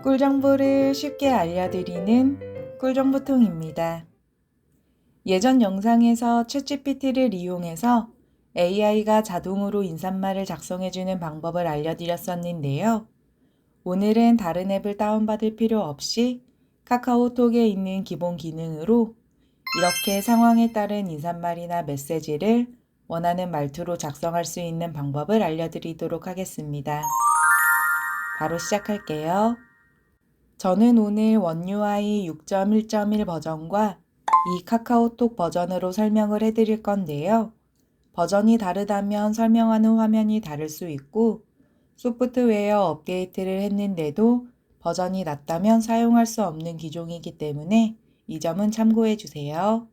꿀 정보를 쉽게 알려드리는 꿀정보통입니다. 예전 영상에서 챗GPT를 이용해서 AI가 자동으로 인사말을 작성해주는 방법을 알려드렸었는데요. 오늘은 다른 앱을 다운받을 필요 없이 카카오톡에 있는 기본 기능으로 이렇게 상황에 따른 인사말이나 메시지를 원하는 말투로 작성할 수 있는 방법을 알려드리도록 하겠습니다. 바로 시작할게요. 저는 오늘 원UI 6.1.1 버전과 이 카카오톡 버전으로 설명을 해드릴 건데요. 버전이 다르다면 설명하는 화면이 다를 수 있고 소프트웨어 업데이트를 했는데도 버전이 낮다면 사용할 수 없는 기종이기 때문에 이 점은 참고해 주세요.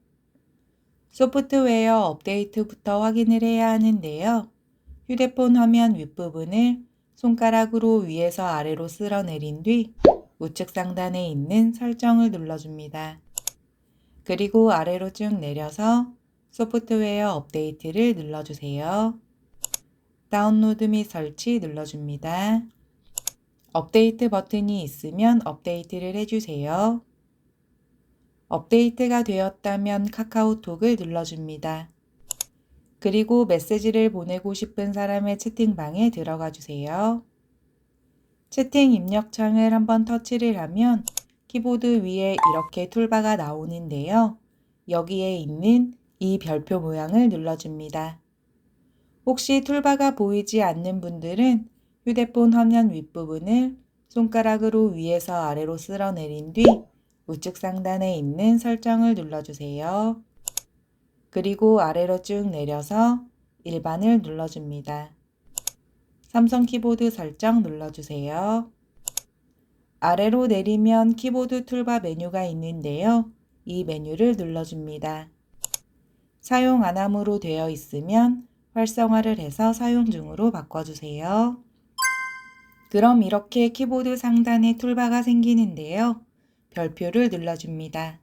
소프트웨어 업데이트부터 확인을 해야 하는데요. 휴대폰 화면 윗부분을 손가락으로 위에서 아래로 쓸어내린 뒤 우측 상단에 있는 설정을 눌러줍니다. 그리고 아래로 쭉 내려서 소프트웨어 업데이트를 눌러주세요. 다운로드 및 설치 눌러줍니다. 업데이트 버튼이 있으면 업데이트를 해주세요. 업데이트가 되었다면 카카오톡을 눌러줍니다. 그리고 메시지를 보내고 싶은 사람의 채팅방에 들어가 주세요. 채팅 입력창을 한번 터치를 하면 키보드 위에 이렇게 툴바가 나오는데요. 여기에 있는 이 별표 모양을 눌러줍니다. 혹시 툴바가 보이지 않는 분들은 휴대폰 화면 윗부분을 손가락으로 위에서 아래로 쓸어내린 뒤 우측 상단에 있는 설정을 눌러주세요. 그리고 아래로 쭉 내려서 일반을 눌러줍니다. 삼성 키보드 설정 눌러주세요. 아래로 내리면 키보드 툴바 메뉴가 있는데요. 이 메뉴를 눌러줍니다. 사용 안함으로 되어 있으면 활성화를 해서 사용 중으로 바꿔주세요. 그럼 이렇게 키보드 상단에 툴바가 생기는데요. 별표를 눌러줍니다.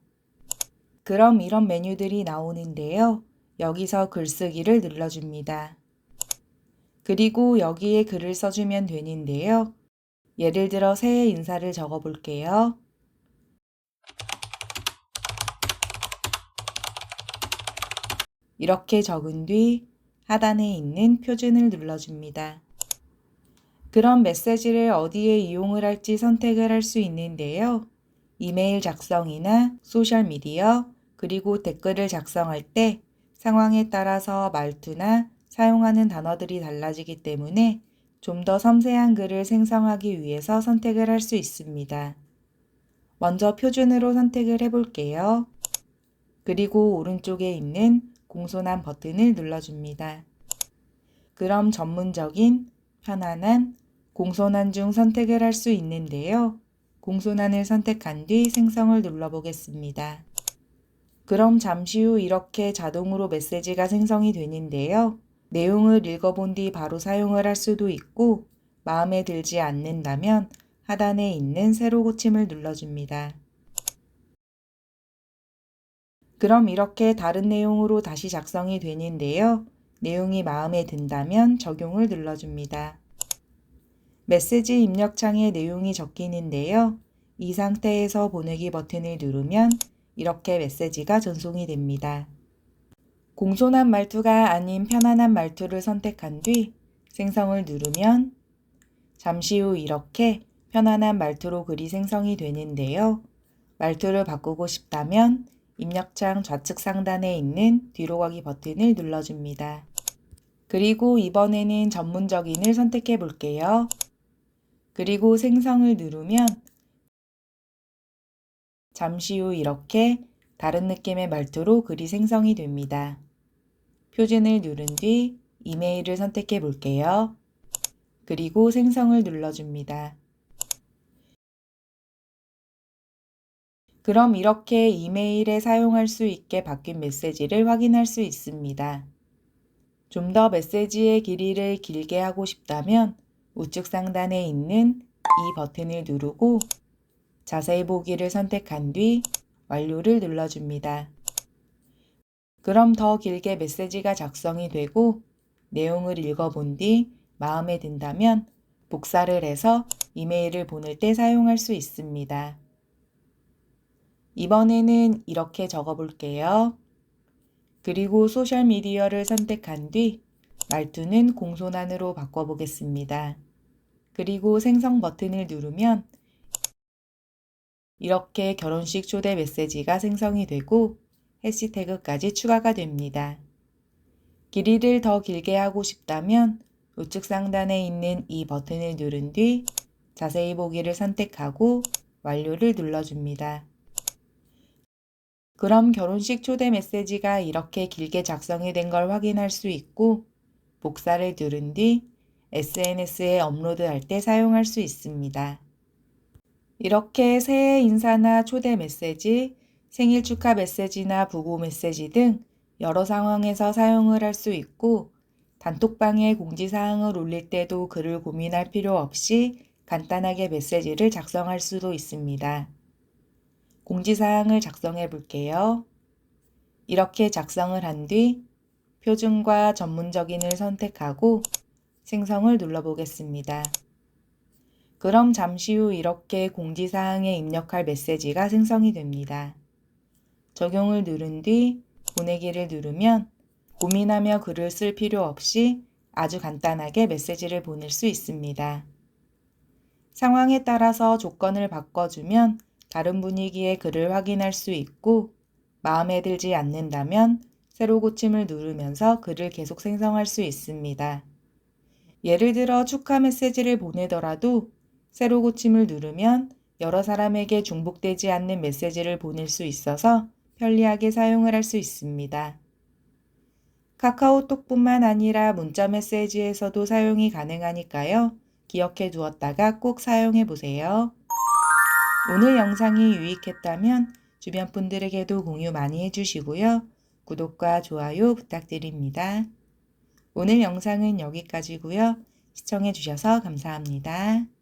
그럼 이런 메뉴들이 나오는데요. 여기서 글쓰기를 눌러줍니다. 그리고 여기에 글을 써주면 되는데요. 예를 들어 새해 인사를 적어 볼게요. 이렇게 적은 뒤 하단에 있는 표준을 눌러줍니다. 그럼 메시지를 어디에 이용을 할지 선택을 할 수 있는데요. 이메일 작성이나 소셜미디어, 그리고 댓글을 작성할 때 상황에 따라서 말투나 사용하는 단어들이 달라지기 때문에 좀 더 섬세한 글을 생성하기 위해서 선택을 할 수 있습니다. 먼저 표준으로 선택을 해볼게요. 그리고 오른쪽에 있는 공손한 버튼을 눌러줍니다. 그럼 전문적인, 편안한, 공손한 중 선택을 할 수 있는데요. 공손한을 선택한 뒤 생성을 눌러보겠습니다. 그럼 잠시 후 이렇게 자동으로 메시지가 생성이 되는데요. 내용을 읽어본 뒤 바로 사용을 할 수도 있고 마음에 들지 않는다면 하단에 있는 새로 고침을 눌러줍니다. 그럼 이렇게 다른 내용으로 다시 작성이 되는데요. 내용이 마음에 든다면 적용을 눌러줍니다. 메시지 입력창에 내용이 적히는데요. 이 상태에서 보내기 버튼을 누르면 이렇게 메시지가 전송이 됩니다. 공손한 말투가 아닌 편안한 말투를 선택한 뒤 생성을 누르면 잠시 후 이렇게 편안한 말투로 글이 생성이 되는데요. 말투를 바꾸고 싶다면 입력창 좌측 상단에 있는 뒤로 가기 버튼을 눌러줍니다. 그리고 이번에는 전문적인을 선택해 볼게요. 그리고 생성을 누르면 잠시 후 이렇게 다른 느낌의 말투로 글이 생성이 됩니다. 표준을 누른 뒤 이메일을 선택해 볼게요. 그리고 생성을 눌러줍니다. 그럼 이렇게 이메일에 사용할 수 있게 바뀐 메시지를 확인할 수 있습니다. 좀 더 메시지의 길이를 길게 하고 싶다면 우측 상단에 있는 이 버튼을 누르고 자세히 보기를 선택한 뒤 완료를 눌러줍니다. 그럼 더 길게 메시지가 작성이 되고 내용을 읽어본 뒤 마음에 든다면 복사를 해서 이메일을 보낼 때 사용할 수 있습니다. 이번에는 이렇게 적어 볼게요. 그리고 소셜미디어를 선택한 뒤 말투는 공손한으로 바꿔보겠습니다. 그리고 생성 버튼을 누르면 이렇게 결혼식 초대 메시지가 생성이 되고 해시태그까지 추가가 됩니다. 길이를 더 길게 하고 싶다면 우측 상단에 있는 이 버튼을 누른 뒤 자세히 보기를 선택하고 완료를 눌러줍니다. 그럼 결혼식 초대 메시지가 이렇게 길게 작성이 된 걸 확인할 수 있고 복사를 누른 뒤 SNS에 업로드할 때 사용할 수 있습니다. 이렇게 새해 인사나 초대 메시지, 생일 축하 메시지나 부고 메시지 등 여러 상황에서 사용을 할 수 있고 단톡방에 공지사항을 올릴 때도 글을 고민할 필요 없이 간단하게 메시지를 작성할 수도 있습니다. 공지사항을 작성해 볼게요. 이렇게 작성을 한 뒤 표준과 전문적인을 선택하고 생성을 눌러보겠습니다. 그럼 잠시 후 이렇게 공지사항에 입력할 메시지가 생성이 됩니다. 적용을 누른 뒤 보내기를 누르면 고민하며 글을 쓸 필요 없이 아주 간단하게 메시지를 보낼 수 있습니다. 상황에 따라서 조건을 바꿔주면 다른 분위기의 글을 확인할 수 있고 마음에 들지 않는다면 새로 고침을 누르면서 글을 계속 생성할 수 있습니다. 예를 들어 축하 메시지를 보내더라도 새로 고침을 누르면 여러 사람에게 중복되지 않는 메시지를 보낼 수 있어서 편리하게 사용을 할 수 있습니다. 카카오톡뿐만 아니라 문자 메시지에서도 사용이 가능하니까요. 기억해 두었다가 꼭 사용해 보세요. 오늘 영상이 유익했다면 주변 분들에게도 공유 많이 해주시고요. 구독과 좋아요 부탁드립니다. 오늘 영상은 여기까지고요. 시청해 주셔서 감사합니다.